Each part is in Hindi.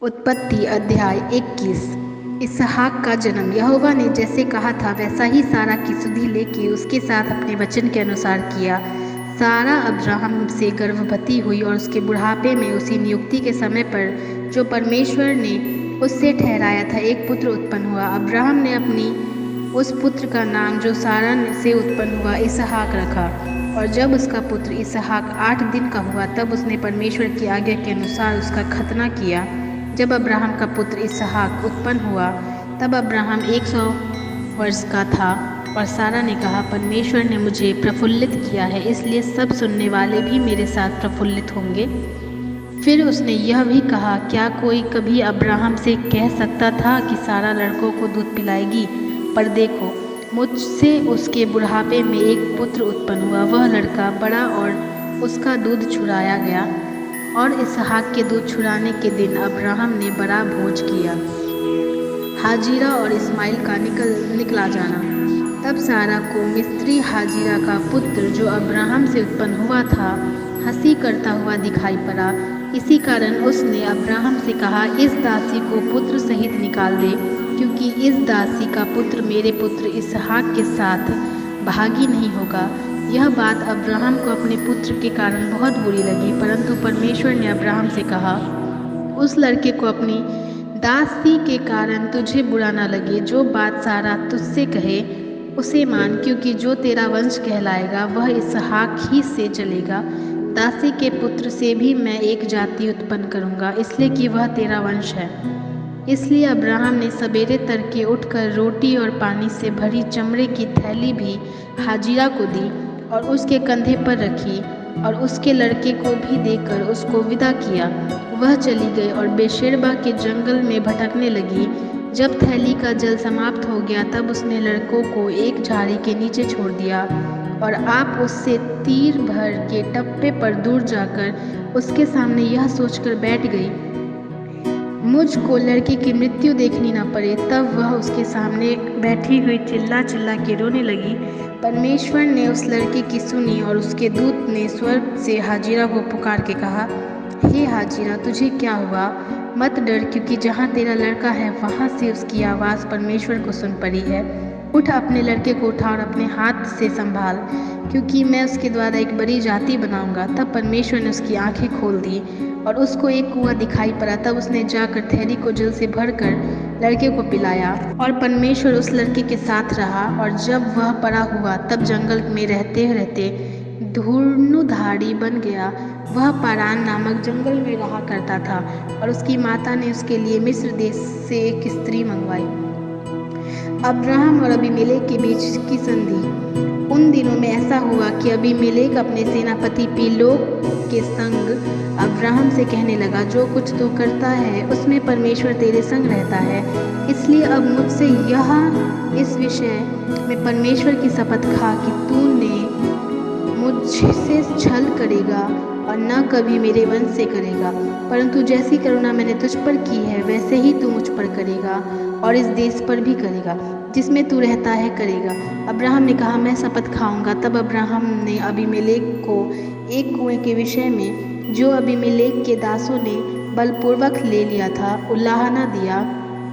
उत्पत्ति अध्याय 21। इसहाक का जन्म। यहोवा ने जैसे कहा था वैसा ही सारा की सुधि लेके उसके साथ अपने वचन के अनुसार किया। सारा अब्राहम से गर्भवती हुई और उसके बुढ़ापे में उसी नियुक्ति के समय पर जो परमेश्वर ने उससे ठहराया था एक पुत्र उत्पन्न हुआ। अब्राहम ने अपनी उस पुत्र का नाम जो सारा से उत्पन्न हुआ इसहाक रखा। और जब उसका पुत्र इसहाक 8 दिन का हुआ तब उसने परमेश्वर की आज्ञा के अनुसार उसका खतना किया। जब अब्राहम का पुत्र इसहाक उत्पन्न हुआ तब अब्राहम 100 वर्ष का था। और सारा ने कहा, परमेश्वर ने मुझे प्रफुल्लित किया है, इसलिए सब सुनने वाले भी मेरे साथ प्रफुल्लित होंगे। फिर उसने यह भी कहा, क्या कोई कभी अब्राहम से कह सकता था कि सारा लड़कों को दूध पिलाएगी? पर देखो, मुझसे उसके बुढ़ापे में एक पुत्र उत्पन्न हुआ। वह लड़का बड़ा और उसका दूध छुड़ाया गया। और इसहाक के दूध छुड़ाने के दिन अब्राहम ने बड़ा भोज किया। हाजिरा और इस्माइल का निकला जाना। तब सारा को मिस्री हाजिरा का पुत्र जो अब्राहम से उत्पन्न हुआ था हंसी करता हुआ दिखाई पड़ा। इसी कारण उसने अब्राहम से कहा, इस दासी को पुत्र सहित निकाल दे, क्योंकि इस दासी का पुत्र मेरे पुत्र इसहाक के साथ भागी नहीं होगा। यह बात अब्राहम को अपने पुत्र के कारण बहुत बुरी लगी, परंतु परमेश्वर ने अब्राहम से कहा, उस लड़के को अपनी दासी के कारण तुझे बुरा न लगे। जो बात सारा तुझसे कहे उसे मान, क्योंकि जो तेरा वंश कहलाएगा वह इसहाक ही से चलेगा। दासी के पुत्र से भी मैं एक जाति उत्पन्न करूँगा, इसलिए कि वह तेरा वंश है। इसलिए अब्राहम ने सवेरे तड़के उठकर रोटी और पानी से भरी चमड़े की थैली भी हाजिरा को दी और उसके कंधे पर रखी और उसके लड़के को भी देकर उसको विदा किया। वह चली गई और बेशेरबा के जंगल में भटकने लगी। जब थैली का जल समाप्त हो गया तब उसने लड़कों को एक झाड़ी के नीचे छोड़ दिया और आप उससे तीर भर के टप्पे पर दूर जाकर उसके सामने यह सोचकर बैठ गई, मुझको लड़के की मृत्यु देखनी न पड़े। तब वह उसके सामने बैठी हुई चिल्ला चिल्ला के रोने लगी। परमेश्वर ने उस लड़के की सुनी और उसके दूत ने स्वर्ग से हाजिरा को पुकार के कहा, हे हाजिरा, तुझे क्या हुआ? मत डर, क्योंकि जहाँ तेरा लड़का है वहाँ से उसकी आवाज़ परमेश्वर को सुन पड़ी है। उठ, अपने लड़के को उठा और अपने हाथ से संभाल, क्योंकि मैं उसके द्वारा एक बड़ी जाति बनाऊंगा। तब परमेश्वर ने उसकी आंखें खोल दी और उसको एक कुआं दिखाई पड़ा। तब उसने जाकर थैली को जल से भरकर लड़के को पिलाया और परमेश्वर उस लड़के के साथ रहा। और जब वह बड़ा हुआ तब जंगल में रहते रहते धनुर्धारी बन गया। वह पारान नामक जंगल में रहा करता था और उसकी माता ने उसके लिए मिस्र देश से एक स्त्री मंगवाई। अब्राहम और अबीमेलेक के बीच की संधि। उन दिनों में ऐसा हुआ कि अबीमेलेक अपने सेनापति पीलोग के संग अब्राहम से कहने लगा, जो कुछ तू करता है उसमें परमेश्वर तेरे संग रहता है। इसलिए अब मुझसे इस विषय में परमेश्वर की शपथ खा कि तूने मुझसे छल करेगा और न कभी मेरे वंश से करेगा, परंतु जैसी करुणा मैंने तुझ पर की है वैसे ही तू मुझ पर करेगा और इस देश पर भी करेगा जिसमें तू रहता है करेगा। अब्राहम ने कहा, मैं शपथ खाऊंगा। तब अब्राहम ने अबीमेलेक को एक कुएं के विषय में जो अबीमेलेक के दासों ने बलपूर्वक ले लिया था उलाहना दिया।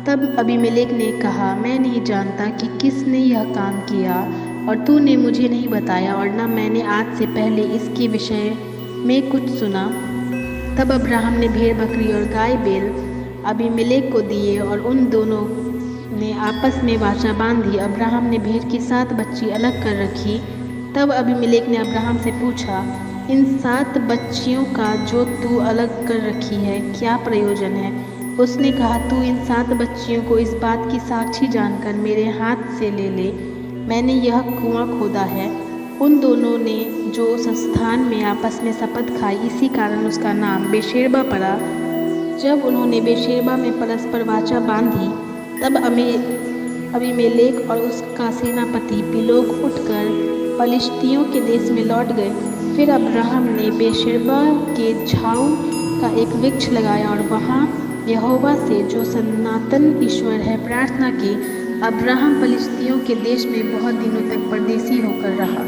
तब अबीमेलेक ने कहा, मैं नहीं जानता कि किसने यह काम किया और तूने मुझे नहीं बताया और न मैंने आज से पहले इसके विषय में कुछ सुना। तब अब्राहम ने भेड़ बकरी और गाय बैल अबीमेलेक को दिए और उन दोनों ने आपस में वाचा बांधी। अब्राहम ने भेड़ की 7 बच्ची अलग कर रखी। तब अबीमेलेक ने अब्राहम से पूछा, इन 7 बच्चियों का जो तू अलग कर रखी है क्या प्रयोजन है? उसने कहा, तू इन 7 बच्चियों को इस बात की साक्षी जानकर मेरे हाथ से ले ले, मैंने यह कुआं खोदा है। उन दोनों ने जो उस स्थान में आपस में शपथ खाई, इसी कारण उसका नाम बेशेरबा पड़ा। जब उन्होंने बेशेरबा में परस्पर वाचा बांधी तब अबीमेलेक और उसका सेनापति पीलोग उठकर पलिश्तियों के देश में लौट गए। फिर अब्राहम ने बेशेरबा के झाऊ का एक वृक्ष लगाया और वहाँ यहोवा से, जो सनातन ईश्वर है, प्रार्थना की। अब्राहम पलिश्तियों के देश में बहुत दिनों तक परदेशी होकर रहा।